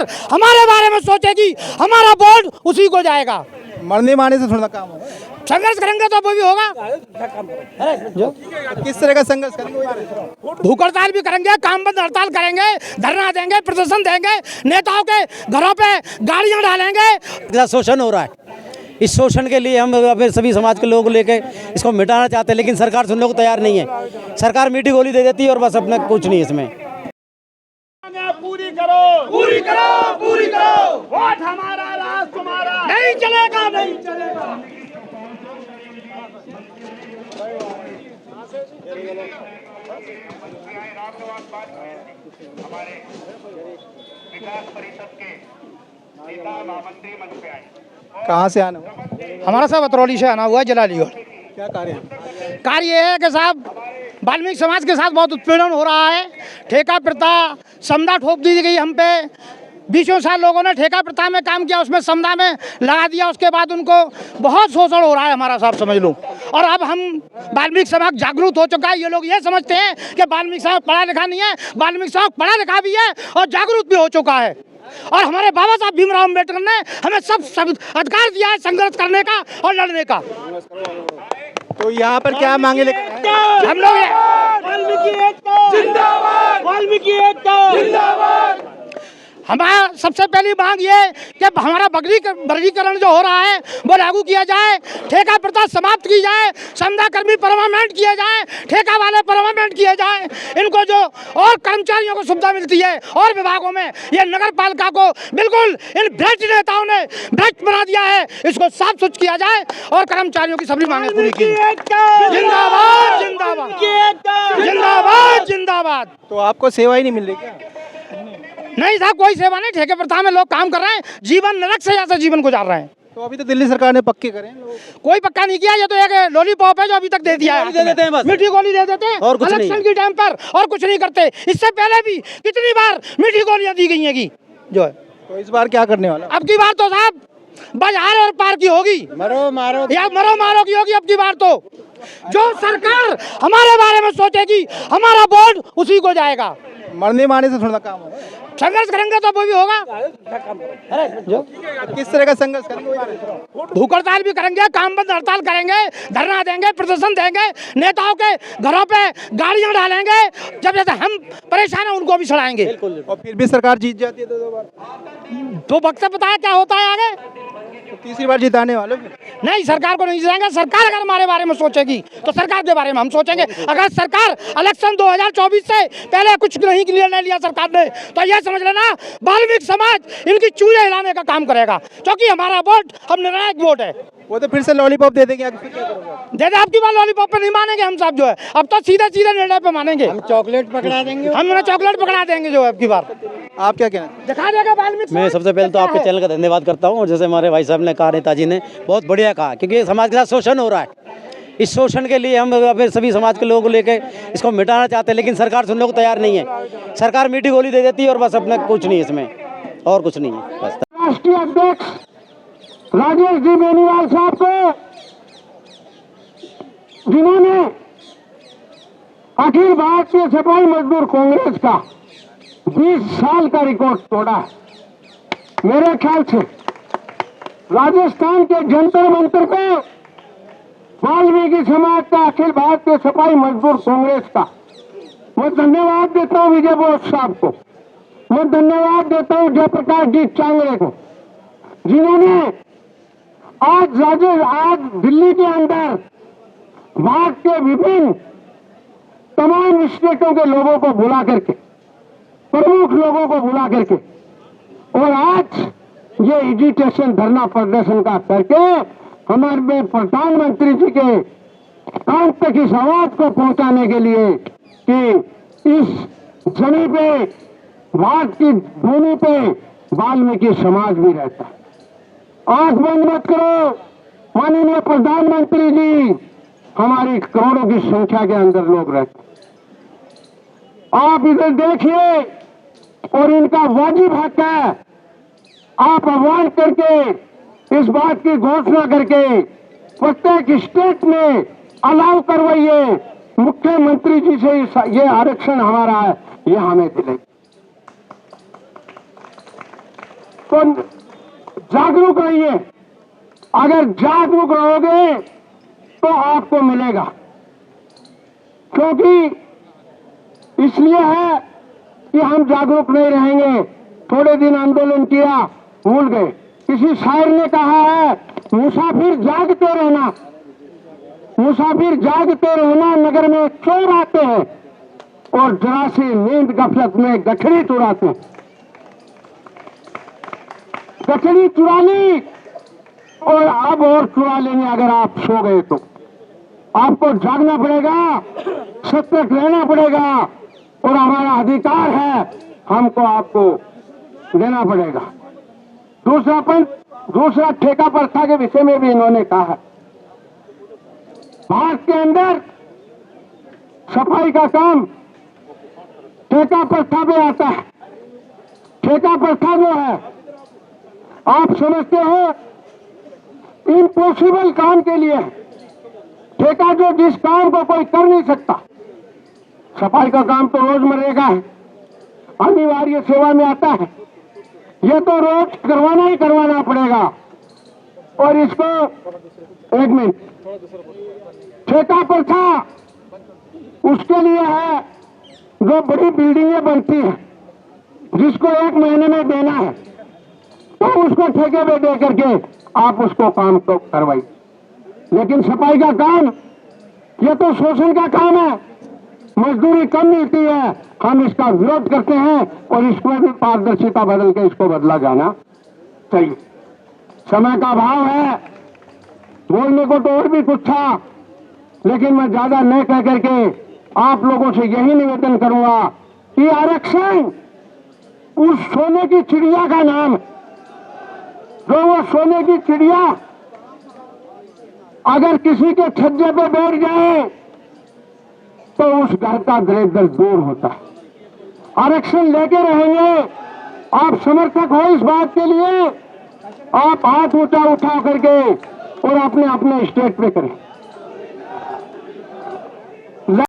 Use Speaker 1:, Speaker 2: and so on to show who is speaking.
Speaker 1: सरकार हमारे बारे में सोचेगी, हमारा वोट उसी को जाएगा।
Speaker 2: मरने मारने से थोड़ा काम होगा।
Speaker 1: संघर्ष करेंगे तो वो भी होगा।
Speaker 2: किस तरह का संघर्ष करेंगे?
Speaker 1: भूख हड़ताल भी करेंगे, काम बंद हड़ताल करेंगे, धरना देंगे, प्रदर्शन देंगे, नेताओं के घरों पे गाड़ियां डालेंगे।
Speaker 3: शोषण हो रहा है, इस शोषण के लिए हम अपने सभी समाज के लोग लेके इसको मिटाना चाहते हैं, लेकिन सरकार सुनने को तैयार नहीं है। सरकार मीठी गोली दे देती है और बस अपना कुछ नहीं इसमें।
Speaker 1: पूरी करो, पूरी करो, पूरी करो, वोट हमारा, राज तुम्हारा, नहीं चलेगा, नहीं चलेगा।
Speaker 4: हमारे विकास परिषद के नेता महामंत्री मंच पे आए।
Speaker 2: कहाँ से आना हुआ?
Speaker 1: हमारा साहब अतरौली से आना हुआ है, जलालीगढ़।
Speaker 2: क्या कार्य है?
Speaker 1: कार्य ये है कि साहब वाल्मीकि समाज के साथ बहुत उत्पीड़न हो रहा है। ठेका प्रथा समदा ठोक दी गई हम पे। 20 साल लोगों ने ठेका प्रथा में काम किया, उसमें समदा में लगा दिया, उसके बाद उनको बहुत शोषण हो रहा है हमारा साहब, समझ लो। और अब हम वाल्मीकि समाज जागरूक हो चुका है। ये लोग ये समझते हैं कि वाल्मीकि समाज पढ़ा लिखा नहीं है, वाल्मीकि समाज पढ़ा लिखा भी है और जागरूक भी हो चुका है। और हमारे बाबा साहब भीमराव अम्बेडकर ने हमें सब अधिकार दिया है संघर्ष करने का और लड़ने का।
Speaker 2: तो यहाँ पर क्या मांगे लेकर
Speaker 1: हम लोग
Speaker 5: वाल्मीकि एकता जिंदाबाद, वाल्मीकि एकता जिंदाबाद।
Speaker 1: हमारा सबसे पहली मांग ये कि हमारा वर्गीकरण जो हो रहा है वो लागू किया जाए, ठेका प्रथा समाप्त की जाए, समदा कर्मी परमानेंट किए जाए, ठेका वाले परमानेंट किए जाए। इनको जो और कर्मचारियों को सुविधा मिलती है और विभागों में, ये नगर पालिका को बिल्कुल इन भ्रष्ट नेताओं ने भ्रष्ट बना दिया है, इसको साफ सुथरा किया जाए और कर्मचारियों की सभी मांगें पूरी की। जिंदाबाद, जिंदाबाद, जिंदाबाद, जिंदाबाद।
Speaker 2: तो आपको सेवा ही नहीं मिल रही क्या?
Speaker 1: नहीं साहब, कोई सेवा नहीं। ठेके प्रथा में लोग काम कर रहे हैं, जीवन नरक से जैसा जीवन गुजार रहे हैं।
Speaker 2: तो अभी तो दिल्ली सरकार ने पक्के करे हैं लोगों को।
Speaker 1: कोई पक्का नहीं किया, ये तो एक लॉलीपॉप है जो अभी तक दे दिया है।
Speaker 3: दे देते हैं बस,
Speaker 1: मीठी गोली दे देते हैं
Speaker 3: और कुछ नहीं।
Speaker 1: इलेक्शन के टाइम पर, और कुछ नहीं करते। इससे पहले भी कितनी बार मीठी गोलियां दी गई हैं की जो है।
Speaker 2: तो इस बार क्या करने वाला?
Speaker 1: अब की बार तो साहब बाजार और पार की होगी,
Speaker 3: मरो मारो
Speaker 1: या मरो मारो की होगी। अब की बार तो जो सरकार हमारे बारे में सोचेगी, हमारा वोट उसी को जाएगा।
Speaker 2: मरने मारने से थोड़ा काम होगा।
Speaker 1: संघर्ष करेंगे तो वो भी होगा।
Speaker 2: किस तरह का संघर्ष करेंगे?
Speaker 1: भूख हड़ताल भी करेंगे, काम बंद हड़ताल करेंगे, धरना देंगे, प्रदर्शन देंगे, नेताओं के घरों पे गाड़ियां डालेंगे। जब जैसे हम परेशान हैं उनको भी चढ़ाएंगे।
Speaker 2: और फिर भी सरकार जीत जाती है तो 2 बार,
Speaker 1: तो वक्त से पता है क्या होता है आगे।
Speaker 2: तो तीसरी बार जिताने वाले फिर?
Speaker 1: नहीं, सरकार को नहीं जिताएंगे। सरकार अगर हमारे बारे में सोचेगी तो सरकार के बारे में हम सोचेंगे। अगर सरकार इलेक्शन 2024 से पहले कुछ नहीं निर्णय लिया सरकार ने, तो यह समझ लेना वाल्मीकि समाज इनकी चूड़े हिलाने का काम करेगा, क्योंकि हमारा वोट हम निर्णायक वोट है।
Speaker 2: वो तो फिर से लॉलीपॉप दे देंगे, फिर क्या करोगे?
Speaker 1: दे आपकी बात लॉलीपॉप पे नहीं मानेंगे हम साहब जो है। अब तो सीधे सीधे निर्णय पे मानेंगे।
Speaker 3: हम चॉकलेट पकड़ा देंगे,
Speaker 1: हम उन्हें चॉकलेट पकड़ा देंगे जो है अब की बार।
Speaker 2: आप क्या कहना?
Speaker 1: दिखा देगा वाल्मीकि।
Speaker 3: मैं सबसे पहले तो आपके चैनल का धन्यवाद करता हूँ। और जैसे हमारे भाई साहब ने कहा, नेताजी ने बहुत बढ़िया कहा, क्योंकि समाज के साथ शोषण हो रहा है, इस शोषण के लिए हम अपने सभी समाज के लोग लेके इसको मिटाना चाहते हैं, लेकिन सरकार सुनने को तैयार नहीं है। सरकार मीठी गोली दे देती है और बस अपना कुछ नहीं इसमें, और कुछ नहीं है बस।
Speaker 5: राष्ट्रीय अध्यक्ष राजेश जी बेनीवाल साहब को, जिन्होंने अखिल भारतीय सिपाही मजदूर कांग्रेस का 20 साल का रिकॉर्ड तोड़ा है। मेरे ख्याल से राजस्थान के जंतर मंतर पे वाल्मीकि समाज का, अखिल भारतीय सिपाही मजदूर कांग्रेस का मैं धन्यवाद देता हूं विजय बोस साहब को। मैं धन्यवाद देता हूं जयप्रकाश जी चांगरे को, जिन्होंने आज दिल्ली के अंदर भारत के विभिन्न तमाम स्टेटों के लोगों को बुला करके, प्रमुख लोगों को बुला करके, और आज ये एजिटेशन धरना प्रदर्शन का करके हमारे प्रधानमंत्री जी के कान तक इस आवाज को पहुंचाने के लिए कि इस जमीन पे, भारत की भूमि पे वाल्मीकि समाज भी रहता है। आंख बंद मत करो माननीय प्रधानमंत्री जी, हमारी करोड़ों की संख्या के अंदर लोग रहते हैं। आप इधर देखिए, और इनका वाजिब हक है, आप आह्वान करके इस बात की घोषणा करके प्रत्येक स्टेट में अलाउ करवाइए, मुख्यमंत्री जी से ये आरक्षण हमारा है, ये हमें दिलाइए। तो जागरूक रहिए। अगर जागरूक रहोगे तो आपको मिलेगा, क्योंकि इसलिए है कि हम जागरूक नहीं रहेंगे। थोड़े दिन आंदोलन किया, भूल गए। किसी शायर ने कहा है, मुसाफिर जागते रहना, मुसाफिर जागते रहना, नगर में चोर आते हैं और जरा सी नींद गफलत में गठड़ी चुराते हैं। गठड़ी चुरा ली और अब और चुरा लेंगे। अगर आप सो गए तो आपको जागना पड़ेगा, सतर्क रहना पड़ेगा और हमारा अधिकार है, हमको आपको देना पड़ेगा। दूसरा ठेका प्रथा के विषय में भी इन्होंने कहा है। भारत के अंदर सफाई का काम ठेका प्रथा में आता है। ठेका प्रथा जो है, आप समझते हो, इम्पॉसिबल काम के लिए है। ठेका जो जिस काम को कोई कर नहीं सकता। सफाई का काम तो रोजमर्रे का है, अनिवार्य सेवा में आता है। ये तो रोज करवाना ही करवाना पड़ेगा। और इसको एक मिनट, ठेका प्रथा उसके लिए है जो बड़ी बिल्डिंगें बनती हैं, जिसको 1 महीने में देना है, तो उसको ठेके पे दे करके आप उसको काम तो करवाइए। लेकिन सफाई का काम, ये तो शोषण का काम है, मजदूरी कम मिलती है, हम इसका विरोध करते हैं और इसको भी पारदर्शिता बदल के इसको बदला जाना चाहिए। समय का अभाव है, बोलने को तो और भी कुछ था, लेकिन मैं ज्यादा न कह करके आप लोगों से यही निवेदन करूंगा कि आरक्षण उस सोने की चिड़िया का नाम है। जो वो सोने की चिड़िया अगर किसी के छज्जे पे बैठ जाए तो उस घर का दरिद्र दूर होता है। आरक्षण लेके रहेंगे। आप समर्थक हो इस बात के लिए, आप हाथ ऊंचा उठा करके और अपने अपने स्टेट पे करें।